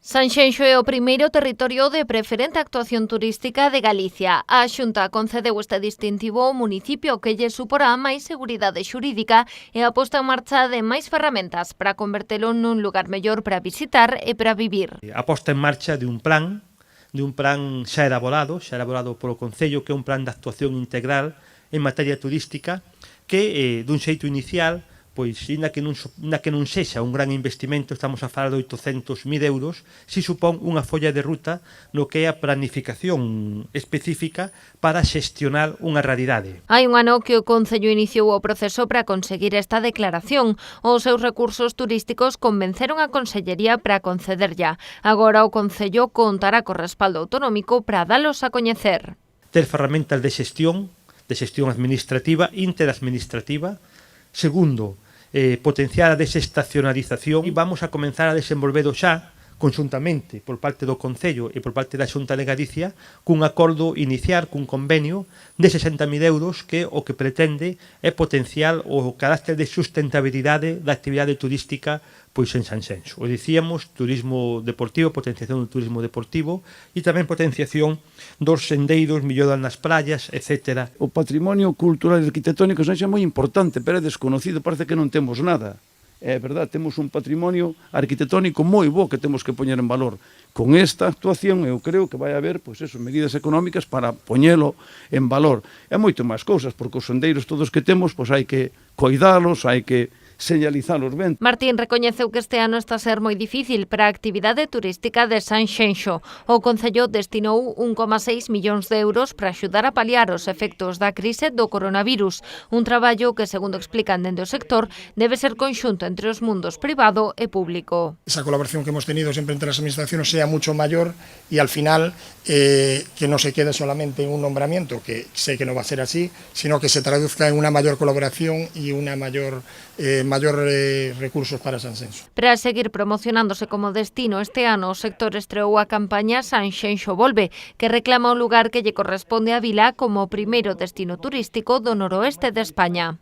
Sanxenxo é o primeiro territorio de preferente actuación turística de Galicia. A Xunta concedeu este distintivo ao municipio que lle suporá máis seguridade xurídica e a posta en marcha de máis ferramentas para convertelo nun lugar mellor para visitar e para vivir. A posta en marcha de un plan xa elaborado polo Concello, que é un plan de actuación integral en materia turística que, dun xeito inicial, pois, inda que non sexa un gran investimento, estamos a falar de 800.000 euros, si supón unha folla de ruta no que é a planificación específica para xestionar unha realidade. Hai un ano que o Concello iniciou o proceso para conseguir esta declaración. Os seus recursos turísticos convenceron a Consellería para concederlla. Agora o Concello contará co respaldo autonómico para dalos a coñecer. Ter ferramentas de xestión administrativa, interadministrativa. Segundo, potenciar a desestacionalización, e vamos a comenzar a desenvolvelo xa conxuntamente por parte do Concello e por parte da Xunta de Galicia cun acordo inicial, cun convenio de 60.000 euros que o que pretende é potenciar o carácter de sustentabilidade da actividade turística pois en Sanxenxo. O dicíamos, turismo deportivo, potenciación do turismo deportivo e tamén potenciación dos sendeiros, melloras nas praias, etc. O patrimonio cultural e arquitectónico é moi importante, pero é desconocido, parece que non temos nada. É verdade, temos un patrimonio arquitectónico moi bo que temos que poñer en valor. Con esta actuación eu creo que vai haber medidas económicas para poñelo en valor. É moito máis cousas, porque os sendeiros todos que temos hai que coidalos, hai que señalizalos ben. Martín recoñeceu que este ano está a ser moi difícil para a actividade turística de Sanxenxo. O Concello destinou 1,6 millóns de euros para axudar a paliar os efectos da crise do coronavirus. Un traballo que, segundo explican dende o sector, debe ser conxunto entre os mundos privado e público. Esa colaboración que hemos tenido siempre entre las administraciones sea mucho mayor y al final que no se quede solamente en un nombramiento, que sé que no va a ser así, sino que se traduzca en una mayor colaboración y una mayor recursos para Sanxenxo. Para seguir promocionándose como destino este ano, o sector estreou a campaña Sanxenxo Volve, que reclama un lugar que lle corresponde a Vila como o primeiro destino turístico do noroeste de España.